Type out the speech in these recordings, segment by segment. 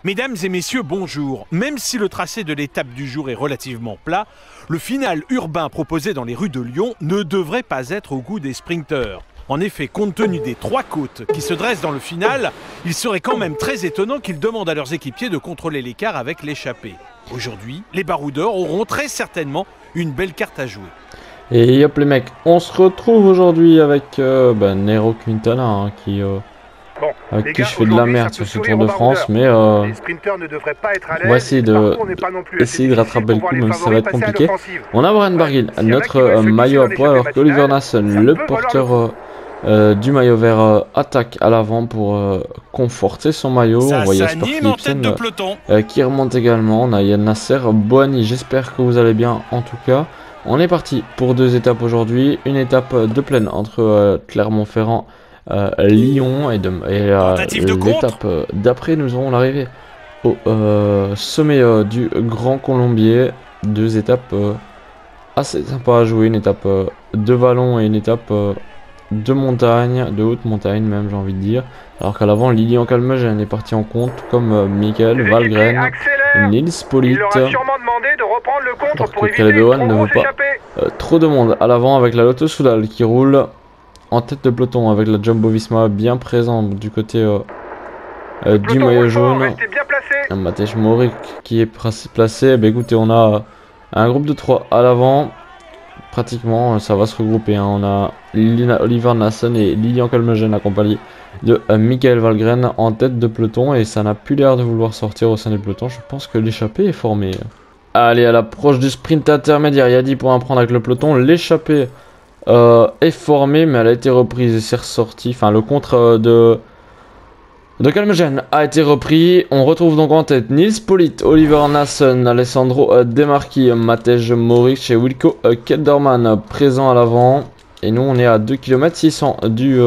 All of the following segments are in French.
Mesdames et messieurs, bonjour. Même si le tracé de l'étape du jour est relativement plat, le final urbain proposé dans les rues de Lyon ne devrait pas être au goût des sprinteurs. En effet, compte tenu des 3 côtes qui se dressent dans le final, il serait quand même très étonnant qu'ils demandent à leurs équipiers de contrôler l'écart avec l'échappée. Aujourd'hui, les baroudeurs auront très certainement une belle carte à jouer. Et hop les mecs, on se retrouve aujourd'hui avec Nairo Quintana hein, avec qui je fais de la merde sur ce Tour de France, mais on va essayer de rattraper le coup, même si ça va être compliqué. On a Warren Barguil, notre maillot à poids, alors qu'Oliver Nassen, le porteur du maillot vert, attaque à l'avant pour conforter son maillot. On voit Jasper Philipsen qui remonte également. On a Yann Nasser, Boigny, j'espère que vous allez bien en tout cas. On est parti pour 2 étapes aujourd'hui, une étape de plaine entre Clermont-Ferrand, Lyon et l'étape d'après nous aurons l'arrivée au sommet du Grand Colombier. 2 étapes assez sympas à jouer, une étape de vallon et une étape de montagne, de haute montagne même j'ai envie de dire. Alors qu'à l'avant Lilian Calmegen est parti en compte comme Michael Valgren, Nils Politt. Alors que Caleb Ewan ne veut pas trop de monde à l'avant avec la Lotto Soudal qui roule en tête de peloton avec la Jumbo Visma bien présente du côté du maillot jaune. Matej Morik qui est placé. Bah, écoutez, on a un groupe de 3 à l'avant. Pratiquement, ça va se regrouper. Hein. On a Oliver Nassen et Lilian Calmegen accompagnés de Michael Valgren en tête de peloton. Et ça n'a plus l'air de vouloir sortir au sein du peloton. Je pense que l'échappée est formée. Allez, à l'approche du sprint intermédiaire, il y a 10 points à prendre avec le peloton. L'échappée est formée, mais elle a été reprise et c'est ressorti. Enfin, le contre de Calmegen a été repris. On retrouve donc en tête Nils Politt, Oliver Nassen, Alessandro De Marchi, Matej Morik et Wilco Kelderman présents à l'avant. Et nous, on est à 2 km 600 du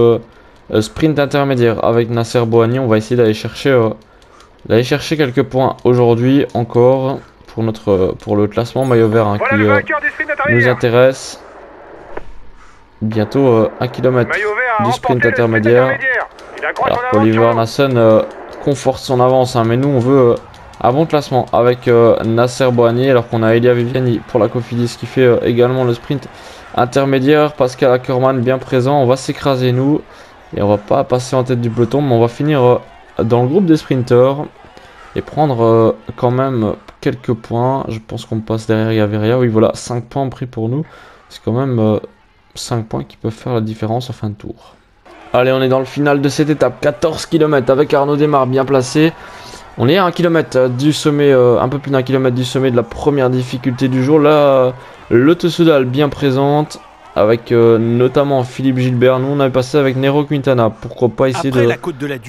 sprint intermédiaire avec Nasser Boigny. On va essayer d'aller chercher quelques points aujourd'hui encore pour le classement maillot vert hein, voilà qui nous intéresse. Bientôt 1 km du sprint intermédiaire. Alors qu'Oliver Nassen conforte son avance, hein, mais nous on veut un bon classement avec Nasser Boigny, alors qu'on a Elia Viviani pour la Cofidis qui fait également le sprint intermédiaire. Pascal Ackermann bien présent, on va s'écraser nous et on va pas passer en tête du peloton, mais on va finir dans le groupe des sprinteurs et prendre quand même quelques points. Je pense qu'on passe derrière Gaviria, oui voilà, 5 points pris pour nous, c'est quand même 5 points qui peuvent faire la différence en fin de tour. Allez, on est dans le final de cette étape, 14 km avec Arnaud Démarre bien placé. On est à 1 km du sommet, un peu plus d'1 km du sommet de la première difficulté du jour. Là, Lotto Soudal bien présente avec notamment Philippe Gilbert. Nous, on avait passé avec Nairo Quintana. Pourquoi pas essayer de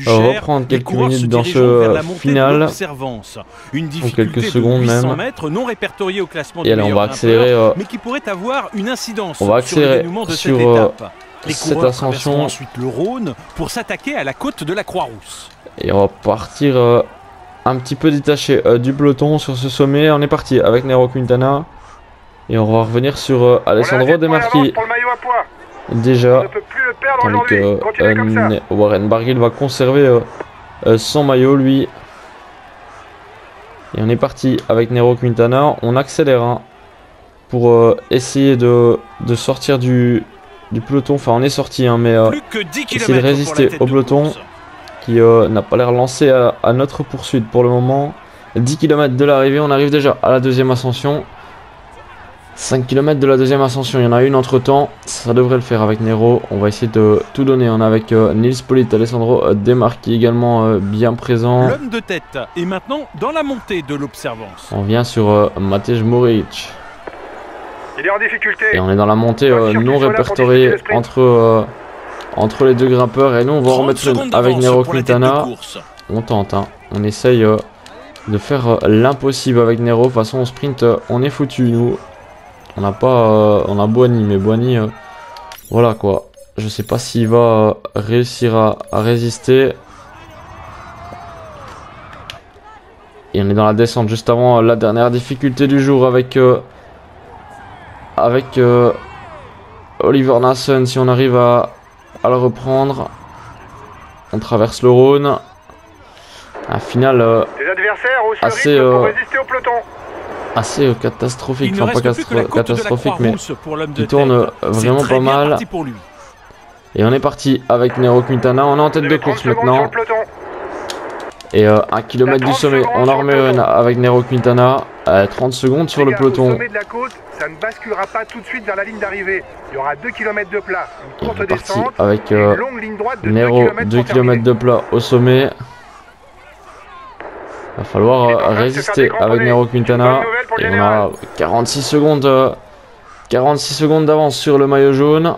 reprendre quelques minutes dans ce final. Ou quelques secondes même. Et allez, on va accélérer. Mais qui pourrait avoir une incidence on va accélérer sur cette ascension. Ensuite le Rhône pour s'attaquer à la côte de la Croix-Rousse. Et on va partir un petit peu détaché du peloton sur ce sommet. On est parti avec Nairo Quintana. Et on va revenir sur Alessandro De Marchi. Déjà, tandis que Warren Barguil va conserver son maillot lui. Et on est parti avec Nairo Quintana. On accélère hein, pour essayer de sortir du peloton. Enfin, on est sorti, hein, mais essayer de résister au peloton qui n'a pas l'air lancé à notre poursuite pour le moment. 10 km de l'arrivée, on arrive déjà à la deuxième ascension. 5 km de la deuxième ascension, il y en a une entre temps, ça devrait le faire avec Nairo. On va essayer de tout donner, on est avec Nils Politt, Alessandro De Marchi également bien présent. L'homme de tête est maintenant dans la montée de l'observance. On vient sur Matej Morik. Il est en difficulté. Et on est dans la montée non répertoriée entre les deux grimpeurs. Et nous on va en remettre une avec Nairo Quintana. On tente, hein. On essaye de faire l'impossible avec Nairo. De toute façon, on sprint, on est foutu nous. On n'a pas, on a Boigny, mais Boigny, voilà quoi. Je sais pas s'il va réussir à résister. Et on est dans la descente juste avant la dernière difficulté du jour avec Oliver Nassen. Si on arrive à le reprendre, on traverse le Rhône. un final assez catastrophique, enfin pas catastrophique, mais qui tourne vraiment pas mal. Et on est parti avec Nairo Quintana, on est en tête de course maintenant. Et 1 km du sommet, on en remet une avec Nairo Quintana, 30 secondes sur le peloton. Ça ne basculera pas tout de suite vers la ligne d'arrivée. Il y aura 2 km de plat, une courte descente, avec une longue ligne droite de Nairo, 2 km de plat au sommet. Va falloir résister avec Nairo Quintana. Et on a 46 secondes d'avance sur le maillot jaune.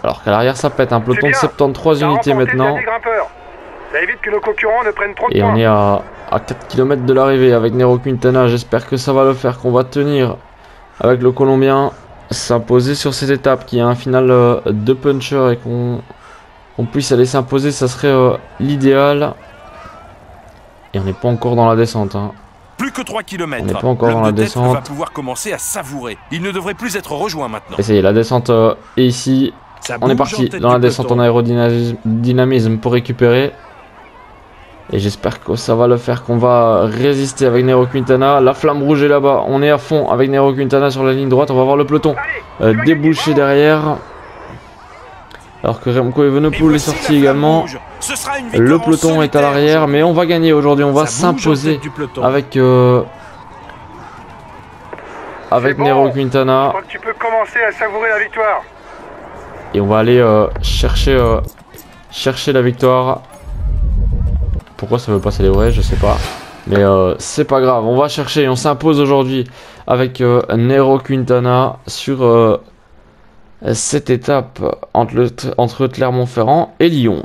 Alors qu'à l'arrière ça pète, un peloton de 73 unités maintenant. Ça évite que nos concurrents ne prennent trop de et points. on est à 4 km de l'arrivée avec Nairo Quintana. J'espère que ça va le faire, qu'on va tenir avec le Colombien, s'imposer sur cette étape qui est un final de puncher et qu'on puisse aller s'imposer, ça serait l'idéal. Et on n'est pas encore dans la descente. Hein. Plus que 3 km. On n'est pas encore dans la descente. Va pouvoir commencer à savourer. Il ne devrait plus être rejoint maintenant. Et ça y est, la descente est ici. On est parti dans la descente en aérodynamisme pour récupérer. Et j'espère que ça va le faire, qu'on va résister avec Nairo Quintana. La flamme rouge est là-bas. On est à fond avec Nairo Quintana sur la ligne droite. On va voir le peloton déboucher derrière. Alors que Remco Evenepoel est sorti également. Le peloton est à l'arrière. Mais on va gagner aujourd'hui. On va s'imposer avec Nairo Quintana. Je crois que tu peux commencer à savourer la victoire. Et on va aller chercher la victoire. Pourquoi ça veut pas célébrer, je sais pas. Mais c'est pas grave, on va chercher. On s'impose aujourd'hui avec Nairo Quintana sur cette étape entre Clermont-Ferrand et Lyon.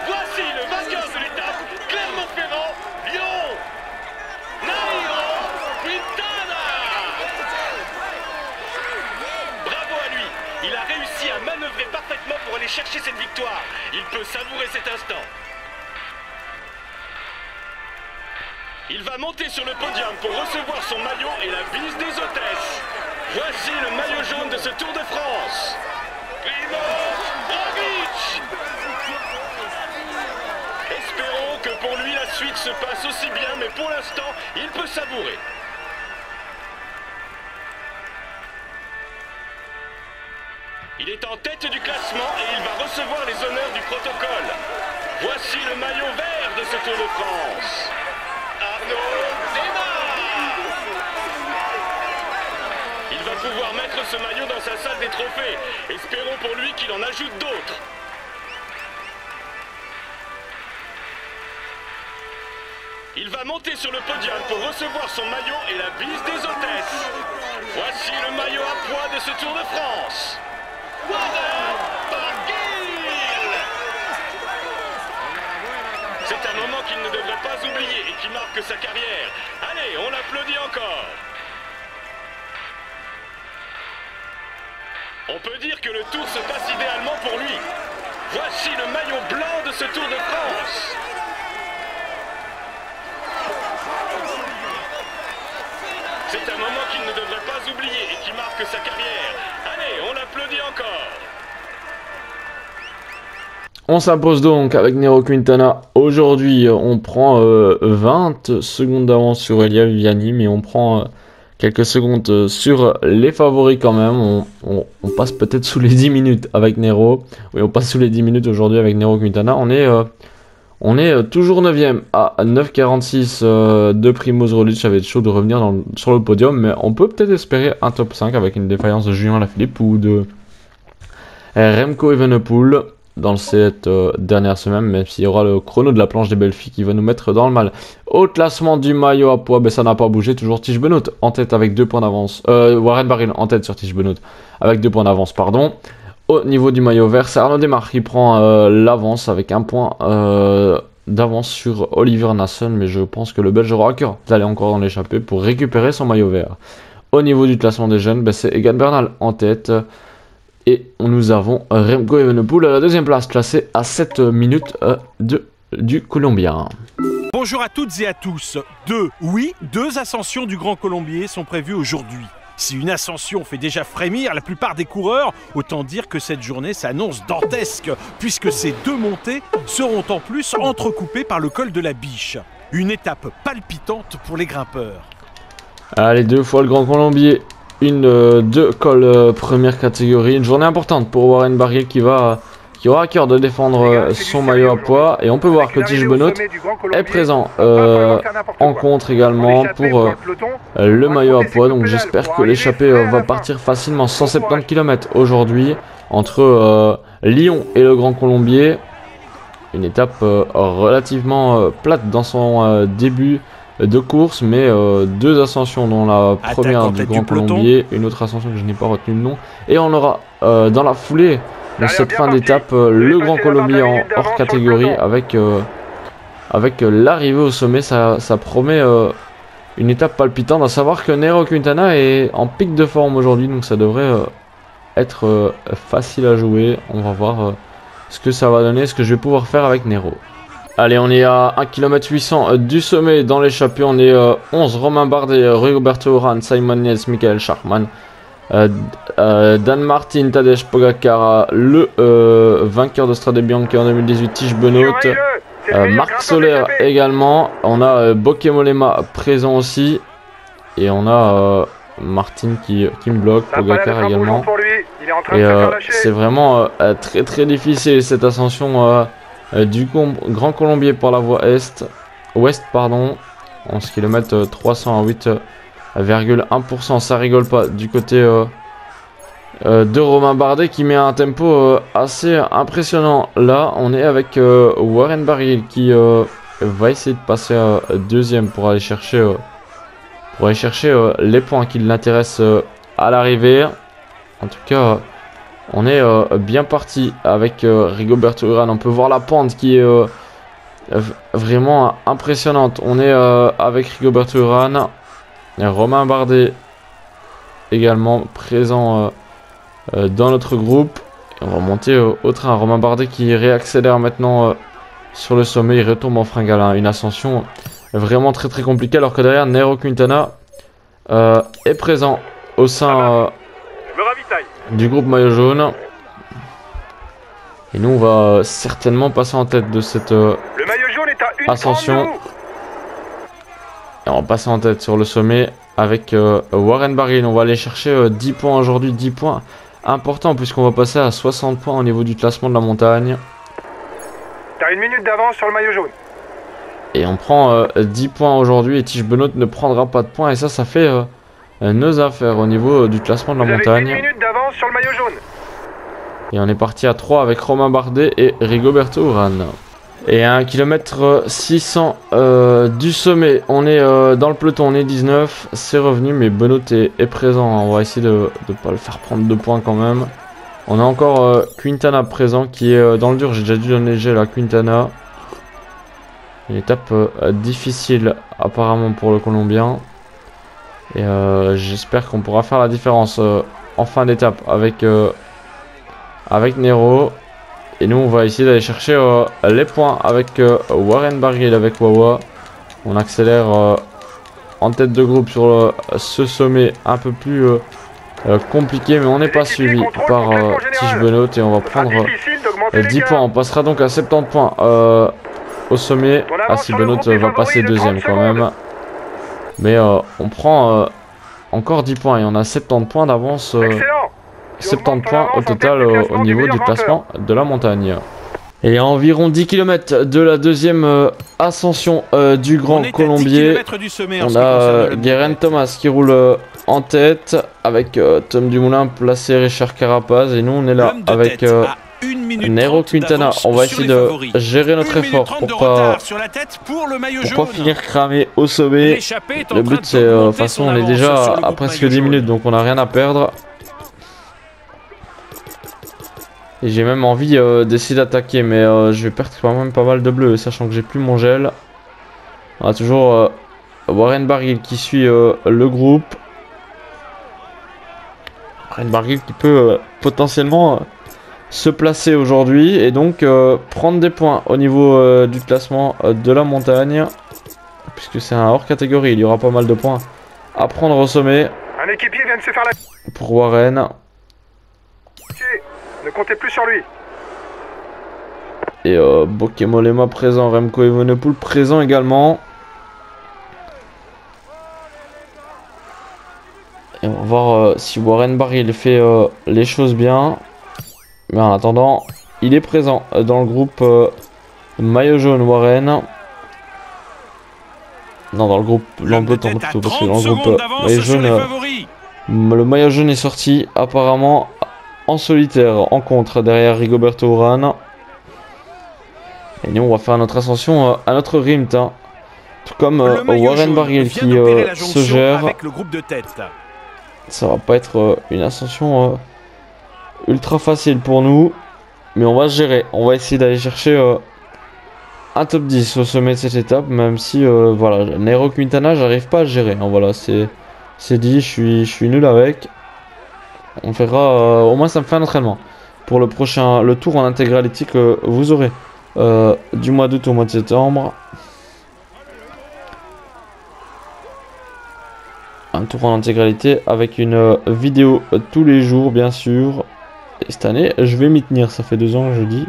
Voici le vainqueur de l'étape, Clermont-Ferrand, Lyon, Nairo Quintana. Bravo à lui, il a réussi à manœuvrer parfaitement pour aller chercher cette victoire. Il peut savourer cet instant. Il va monter sur le podium pour recevoir son maillot et la bise des hôtesses. Voici le maillot jaune de ce Tour de France. Primož Roglič. Espérons que pour lui la suite se passe aussi bien, mais pour l'instant, il peut savourer. Il est en tête du classement et il va recevoir les honneurs du protocole. Voici le maillot vert de ce Tour de France. Arnaud Démare. Il va pouvoir mettre ce maillot dans sa salle des trophées. Espérons pour lui qu'il en ajoute d'autres. Il va monter sur le podium pour recevoir son maillot et la bise des hôtesses. Voici le maillot à poids de ce Tour de France. Warren Barguil. C'est un moment qu'il ne devrait pas oublier et qui marque sa carrière. Allez, on l'applaudit encore. On peut dire que le tour se passe idéalement pour lui. Voici le maillot blanc de ce Tour de France. C'est un moment qu'il ne devrait pas oublier et qui marque sa carrière. Allez, on l'applaudit encore. On s'impose donc avec Nairo Quintana. Aujourd'hui, on prend 20 secondes d'avance sur Elia Viviani, mais on prend quelques secondes sur les favoris quand même. On passe peut-être sous les 10 minutes avec Nairo. Oui, on passe sous les 10 minutes aujourd'hui avec Nairo Quintana. On est toujours 9ème à 9,46 de Primož Roglič. Ça va être chaud de revenir sur le podium, mais on peut peut-être espérer un top 5 avec une défaillance de Julien Alaphilippe ou de Remco Evenepoel dans cette dernière semaine, même s'il y aura le chrono de la planche des belles filles qui va nous mettre dans le mal. Au classement du maillot à poids, ben ça n'a pas bougé, toujours Tiesj Benoot en tête avec 2 points d'avance. Warren Barguil en tête sur Tiesj Benoot avec 2 points d'avance, pardon. Au niveau du maillot vert, c'est Arnaud Démare qui prend l'avance avec 1 point d'avance sur Oliver Nassen, mais je pense que le Belge aura à cœur d'aller encore dans l'échappée pour récupérer son maillot vert. Au niveau du classement des jeunes, ben c'est Egan Bernal en tête. Et nous avons Remco Evenepoel à la 2ème place, classé à 7 minutes du Colombien. Bonjour à toutes et à tous. Deux ascensions du Grand Colombier sont prévues aujourd'hui. Si une ascension fait déjà frémir la plupart des coureurs, autant dire que cette journée s'annonce dantesque, puisque ces 2 montées seront en plus entrecoupées par le col de la Biche. Une étape palpitante pour les grimpeurs. Allez, 2 fois le Grand Colombier, 2 cols première catégorie. Une journée importante pour Warren Barguil qui aura à cœur de défendre son maillot à poids. Et on peut voir que Tige Benoît est présent en contre également pour le maillot à poids. Donc j'espère que l'échappée va partir facilement. 170 km aujourd'hui entre Lyon et le Grand Colombier. Une étape relativement plate dans son début de course, mais 2 ascensions, dont la première du Grand Colombier, une autre ascension que je n'ai pas retenu le nom, et on aura dans la foulée de cette fin d'étape le Grand Colombier en hors catégorie avec l'arrivée au sommet. Ça promet une étape palpitante, à savoir que Nairo Quintana est en pic de forme aujourd'hui, donc ça devrait être facile à jouer. On va voir ce que ça va donner, ce que je vais pouvoir faire avec Nairo. Allez, on est à 1 km 800 du sommet. Dans l'échappée, on est 11. Romain Bardet, Rigoberto Urán, Simon Yates, Michael Schachmann, Dan Martin, Tadej Pogacar, le vainqueur de Strade Bianche en 2018, Tige Benoît, Marc Soler également. On a Bokeh Mollema présent aussi. Et on a Martin qui me bloque, Pogacar également. Et c'est vraiment très difficile cette ascension du Grand Colombier par la voie ouest, pardon. 11 km 308,1%, ça rigole pas du côté de Romain Bardet qui met un tempo assez impressionnant. Là on est avec Warren Barguil qui va essayer de passer deuxième pour aller chercher les points qui l'intéressent à l'arrivée. En tout cas on est bien parti avec Rigoberto Urán. On peut voir la pente qui est vraiment impressionnante. On est avec Rigoberto Urán, Romain Bardet également présent dans notre groupe. On va monter au train. Romain Bardet qui réaccélère maintenant sur le sommet. Il retombe en fringale. Une ascension vraiment très compliquée, alors que derrière Nairo Quintana est présent au sein du groupe maillot jaune. Et nous on va certainement passer en tête de cette ascension. Et on va passer en tête sur le sommet avec Warren Barguil. On va aller chercher 10 points aujourd'hui, 10 points importants puisqu'on va passer à 60 points au niveau du classement de la montagne. T'as 1 minute d'avance sur le maillot jaune. Et on prend 10 points aujourd'hui et Tige Benoît ne prendra pas de points, et ça fait nos affaires au niveau du classement de la montagne. 1 minute d'avance sur le maillot jaune. Et on est parti à 3 avec Romain Bardet et Rigoberto Urán. Et à 1 km 600 du sommet, on est dans le peloton, on est 19, c'est revenu, mais Benoît est présent. On va essayer de ne pas le faire prendre 2 points quand même. On a encore Quintana présent qui est dans le dur, j'ai déjà dû donner gel à Quintana. Une étape difficile apparemment pour le Colombien. Et j'espère qu'on pourra faire la différence en fin d'étape avec Nairo. Et nous on va essayer d'aller chercher les points avec Warren Barguil, avec Wawa. On accélère en tête de groupe sur ce sommet un peu plus compliqué, mais on n'est pas suivi par Tige Benoît. Et on va prendre 10 points. On passera donc à 70 points au sommet. Si Benoît va passer deuxième quand même. Mais on prend encore 10 points et on a 70 points d'avance. 70 points au total au niveau du classement de la montagne. Et à environ 10 km de la deuxième ascension du Grand Colombier, on a Geraint Thomas qui roule en tête avec Tom Dumoulin placé, Richard Carapaz, et nous on est là avec Nairo Quintana. On va essayer de gérer notre effort pour pas finir cramé au sommet. Le but c'est, de toute façon on est déjà à presque 10 minutes, donc on n'a rien à perdre. Et j'ai même envie d'essayer d'attaquer, mais je vais perdre quand même pas mal de bleu, sachant que j'ai plus mon gel. On a toujours Warren Barguil qui suit le groupe. Warren Barguil qui peut potentiellement se placer aujourd'hui et donc prendre des points au niveau du classement de la montagne. Puisque c'est un hors catégorie, il y aura pas mal de points à prendre au sommet. Un équipier vient de se faire la... Pour Warren. Ne comptez plus sur lui. Et Bokemolema présent, Remco Evenepoel présent également. Et on va voir si Warren Barguil fait les choses bien. Mais en attendant, il est présent dans le groupe maillot jaune Warren. Non, dans le groupe Lambeautant plutôt, parce que dans le groupe maillot jaune, le maillot jaune est sorti apparemment en solitaire, en contre, derrière Rigoberto Urán. Et nous, on va faire notre ascension à notre Rimt. Hein. Tout comme Warren Barguil qui se gère. Avec le groupe de tête. Ça va pas être une ascension ultra facile pour nous. Mais on va se gérer. On va essayer d'aller chercher un top 10 au sommet de cette étape. Même si, voilà, Nairo Quintana, j'arrive pas à gérer. Hein, voilà, c'est dit, je suis nul avec. On verra, au moins ça me fait un entraînement. Pour le prochain, le tour en intégralité que vous aurez du mois d'août au mois de septembre. Un tour en intégralité avec une vidéo tous les jours, bien sûr. Et cette année, je vais m'y tenir. Ça fait 2 ans que je dis.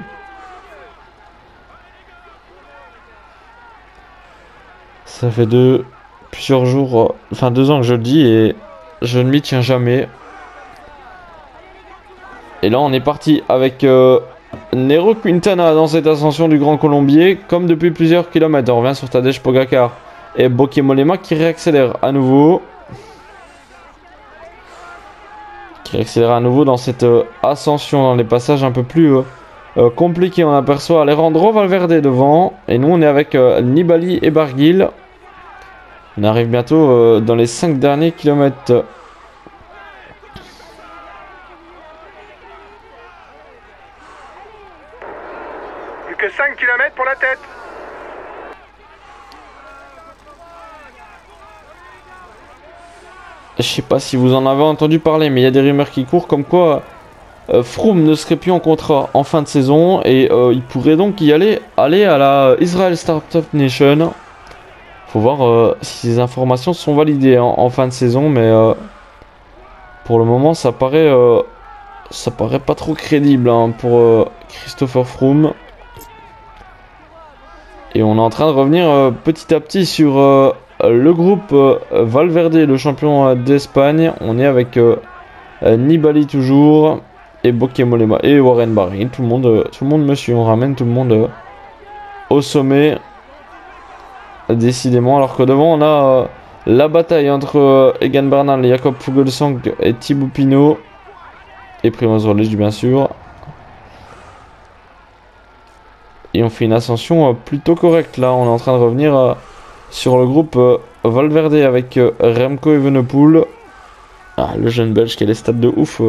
Ça fait plusieurs jours, enfin 2 ans que je le dis et je ne m'y tiens jamais. Et là, on est parti avec Nairo Quintana dans cette ascension du Grand Colombier, comme depuis plusieurs kilomètres. On revient sur Tadej Pogacar et Bokemolema qui réaccélère à nouveau. Qui accélère à nouveau dans cette ascension, dans les passages un peu plus compliqués. On aperçoit Alejandro Valverde devant. Et nous, on est avec Nibali et Barguil. On arrive bientôt dans les 5 derniers kilomètres. Plus que 5 km pour la tête. Je sais pas si vous en avez entendu parler, mais il y a des rumeurs qui courent comme quoi Froome ne serait plus en contrat en fin de saison et il pourrait donc y aller à la Israel Startup Nation. Faut voir si ces informations sont validées en fin de saison, mais pour le moment ça paraît pas trop crédible hein, pour Christopher Froome. Et on est en train de revenir petit à petit sur le groupe Valverde, le champion d'Espagne. On est avec Nibali toujours et Bokemolema et Warren Barguil. Tout le monde me suit. On ramène tout le monde au sommet. Décidément. Alors que devant on a la bataille entre Egan Bernal, Jakob Fuglsang et Thibaut Pinot et Primož Roglič bien sûr. Et on fait une ascension plutôt correcte là. On est en train de revenir sur le groupe Valverde avec Remco Evenepoel. Ah, le jeune belge qui a des stats de ouf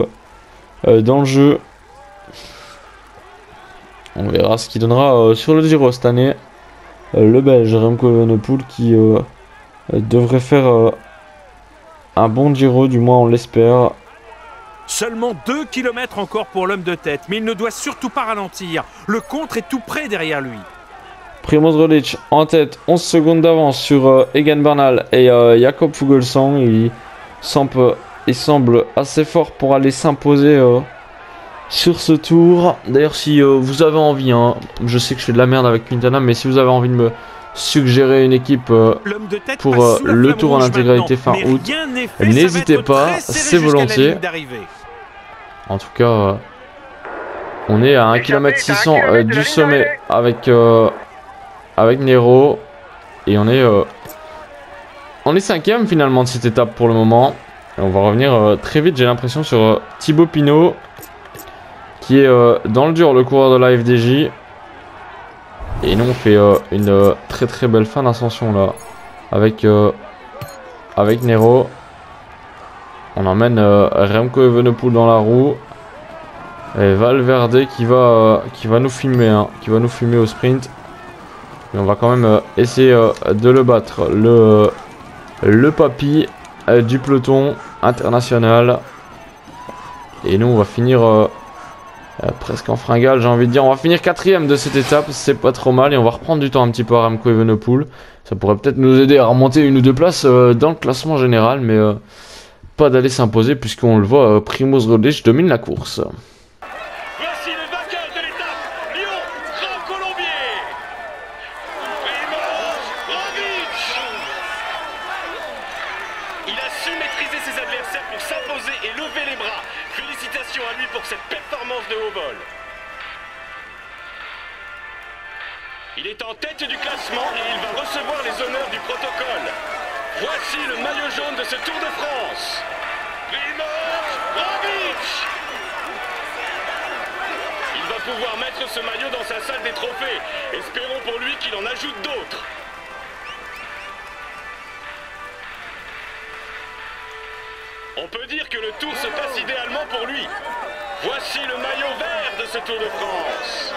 dans le jeu. On verra ce qu'il donnera sur le Giro cette année. Le belge Remco Evenepoel qui devrait faire un bon Giro, du moins on l'espère. Seulement 2 km encore pour l'homme de tête, mais il ne doit surtout pas ralentir. Le contre est tout près derrière lui. Primož Roglič en tête, 11 secondes d'avance sur Egan Bernal et Jakob Fuglsang. Il semble assez fort pour aller s'imposer sur ce tour. D'ailleurs, si vous avez envie, hein, je sais que je fais de la merde avec Quintana, mais si vous avez envie de me suggérer une équipe pour le tour en intégralité fin août, n'hésitez pas, c'est volontiers. En tout cas, on est à 1 km 600 du sommet avec Nairo et on est 5ème finalement de cette étape pour le moment. Et on va revenir très vite, j'ai l'impression, sur Thibaut Pinot qui est dans le dur, le coureur de la FDJ. Et nous on fait une très très belle fin d'ascension là avec Nairo. On emmène Remco Evenepoel dans la roue. Et Valverde qui va nous filmer, hein, qui va nous filmer au sprint. Mais on va quand même essayer de le battre. Le papy du peloton international. Et nous on va finir presque en fringale, j'ai envie de dire. On va finir 4ème de cette étape, c'est pas trop mal. Et on va reprendre du temps un petit peu à Remco Evenepoel. Ça pourrait peut-être nous aider à remonter 1 ou 2 places dans le classement général. Mais pas d'aller s'imposer puisqu'on le voit, Primož Roglič domine la course. Voici le vainqueur de l'étape, Lyon, Grand Colombier, Primož Roglič. Il a su maîtriser ses adversaires pour s'imposer et lever les bras. Félicitations à lui pour cette performance de haut vol. Il est en tête du classement et il va recevoir les honneurs du protocole. Voici le maillot jaune de ce Tour de France. Primož Roglič. Il va pouvoir mettre ce maillot dans sa salle des trophées. Espérons pour lui qu'il en ajoute d'autres. On peut dire que le Tour se passe idéalement pour lui. Voici le maillot vert de ce Tour de France.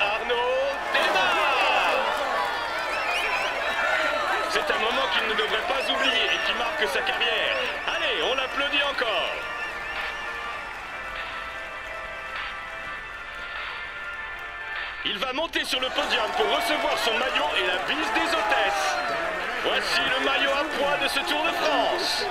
Arnaud Démare. C'est un moment qu'il ne devrait pas oublier et qui marque sa carrière. Allez, on l'applaudit encore. Il va monter sur le podium pour recevoir son maillot et la bise des hôtesses. Voici le maillot à poids de ce Tour de France.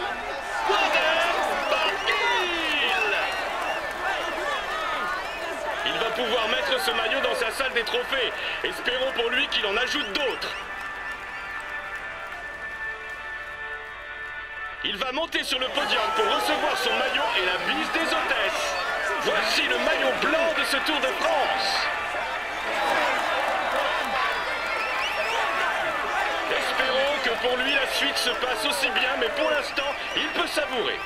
Il va pouvoir mettre ce maillot dans sa salle des trophées. Espérons pour lui qu'il en ajoute d'autres. Il va monter sur le podium pour recevoir son maillot et la bise des hôtesses. Voici le maillot blanc de ce Tour de France. Espérons que pour lui la suite se passe aussi bien, mais pour l'instant, il peut savourer.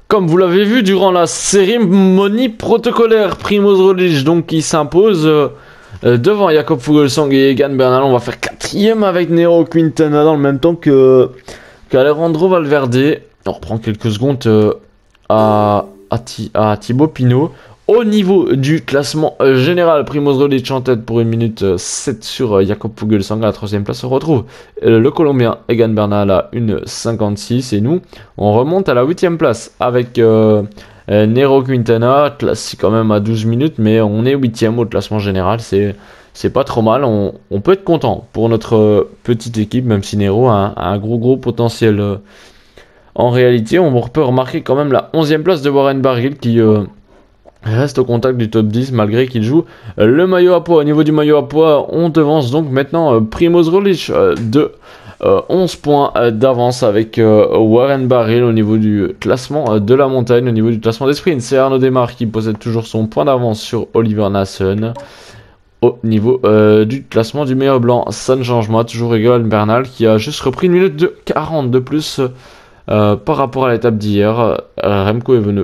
Comme vous l'avez vu durant la cérémonie protocolaire, Primož Roglič donc qui s'impose devant Jakob Fuglsang et Egan Bernal. On va faire 4e avec Nairo Quintana dans le même temps qu'Alejandro Valverde. On reprend quelques secondes à Thibaut Pinot. Au niveau du classement général, Primož Roglič en tête pour 1 minute 7 sur Jakob Fuglsang. À la 3e place, on retrouve le Colombien Egan Bernal à 1,56. Et nous, on remonte à la 8e place avec Nairo Quintana, classé quand même à 12 minutes. Mais on est 8e au classement général, c'est pas trop mal. On peut être content pour notre petite équipe, même si Nairo a un gros potentiel. En réalité, on peut remarquer quand même la 11e place de Warren Barguil qui... reste au contact du top 10 malgré qu'il joue le maillot à poids. Au niveau du maillot à poids, on devance donc maintenant Primož Roglič de 11 points d'avance avec Warren Barguil au niveau du classement de la montagne. Au niveau du classement des sprints, c'est Arnaud Démare qui possède toujours son point d'avance sur Oliver Naesen. Au niveau du classement du maillot blanc, ça ne change pas, toujours Egan Bernal qui a juste repris 1 minute de 40 de plus par rapport à l'étape d'hier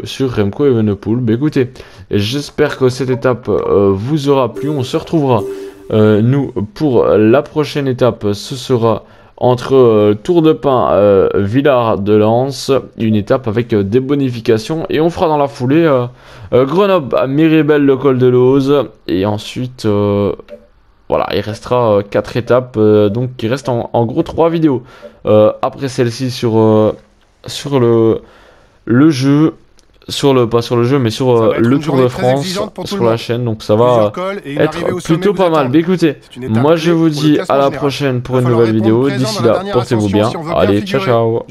sur Remco Evenepoel. Bah, écoutez, j'espère que cette étape vous aura plu. On se retrouvera nous pour la prochaine étape. Ce sera entre Tour de Pin, Villard de Lans, une étape avec des bonifications, et on fera dans la foulée Grenoble à Miribel, le col de l'Auze, et ensuite voilà, il restera 4 étapes, donc il reste en gros 3 vidéos après celle-ci sur le jeu, pas sur le jeu, mais sur le Tour de France, sur la chaîne. Donc ça va être plutôt pas mal. Mais écoutez, moi je vous dis à la prochaine pour une nouvelle vidéo. D'ici là, portez-vous bien. Allez, ciao ciao.